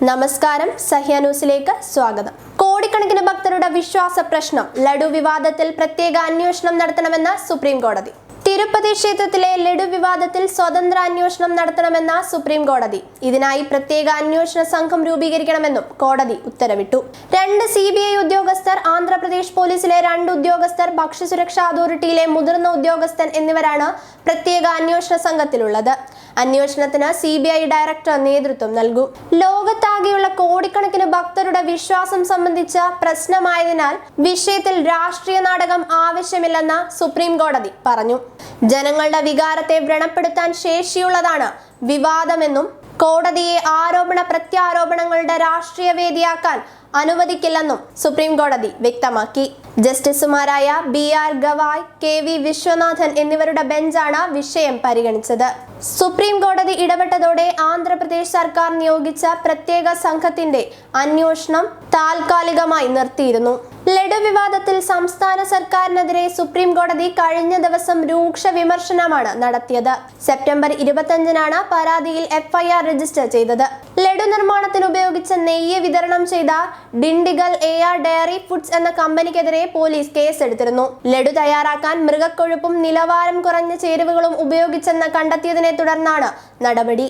നമസ്കാരം, സഹ്യ ന്യൂസിലേക്ക് സ്വാഗതം. കോടിക്കണക്കിന് ഭക്തരുടെ വിശ്വാസ പ്രശ്നം ലഡു വിവാദത്തിൽ പ്രത്യേക അന്വേഷണം നടത്തണമെന്ന് സുപ്രീം കോടതി. തിരുപ്പതി ക്ഷേത്രത്തിലെ ലഡു വിവാദത്തിൽ സ്വതന്ത്ര അന്വേഷണം നടത്തണമെന്ന സുപ്രീം കോടതി. ഇതിനായി പ്രത്യേക അന്വേഷണ സംഘം രൂപീകരിക്കണമെന്നും കോടതി ഉത്തരവിട്ടു. 2 CBI ഉദ്യോഗസ്ഥർ, ആന്ധ്രാപ്രദേശ് പോലീസിലെ 2 ഉദ്യോഗസ്ഥർ, ഭക്ഷ്യസുരക്ഷാ അതോറിറ്റിയിലെ മുതിർന്ന ഉദ്യോഗസ്ഥൻ എന്നിവരാണ് പ്രത്യേക അന്വേഷണ സംഘത്തിലുള്ളത്. അന്വേഷണത്തിന് CBI ഡയറക്ടർ നേതൃത്വം നൽകും. ലോകത്താകെയുള്ള കോടിക്കണക്കിന് ഭക്തരുടെ വിശ്വാസം സംബന്ധിച്ച പ്രശ്നമായതിനാൽ വിഷയത്തിൽ രാഷ്ട്രീയ നാടകം ആവശ്യമില്ലെന്ന് സുപ്രീം കോടതി പറഞ്ഞു. ജനങ്ങളുടെ വികാരത്തെ വ്രണപ്പെടുത്താൻ ശേഷിയുള്ളതാണ് വിവാദമെന്നും കോടതിയെ ആരോപണ പ്രത്യാരോപണങ്ങളുടെ രാഷ്ട്രീയ വേദിയാക്കാൻ അനുവദിക്കില്ലെന്നും സുപ്രീം കോടതി വ്യക്തമാക്കി. ജസ്റ്റിസുമാരായ BR ഗവായ്, KV വിശ്വനാഥൻ എന്നിവരുടെ ബെഞ്ചാണ് വിഷയം പരിഗണിച്ചത്. സുപ്രീം കോടതി ഇടപെട്ടതോടെ ആന്ധ്രാപ്രദേശ് സർക്കാർ നിയോഗിച്ച പ്രത്യേക സംഘത്തിന്റെ അന്വേഷണം താൽക്കാലികമായി നിർത്തിയിരുന്നു. ലഡു വിവാദത്തിൽ സംസ്ഥാന സർക്കാരിനെതിരെ സുപ്രീം കോടതി കഴിഞ്ഞ ദിവസം രൂക്ഷ വിമർശനമാണ് നടത്തിയത്. സെപ്റ്റംബർ 25-നാണ് പരാതിയിൽ FIR രജിസ്റ്റർ ചെയ്തത്. ലഡു നിർമ്മാണത്തിന് ഉപയോഗിച്ച നെയ്യ് വിതരണം ചെയ്ത ഡിണ്ടിഗൽ AR ഡയറി ഫുഡ്സ് എന്ന കമ്പനിക്കെതിരെ പോലീസ് കേസെടുത്തിരുന്നു. ലഡു തയ്യാറാക്കാൻ മൃഗക്കൊഴുപ്പും നിലവാരം കുറഞ്ഞ ചേരുവകളും ഉപയോഗിച്ചെന്ന് കണ്ടെത്തിയതിനെ തുടർന്നാണ് നടപടി.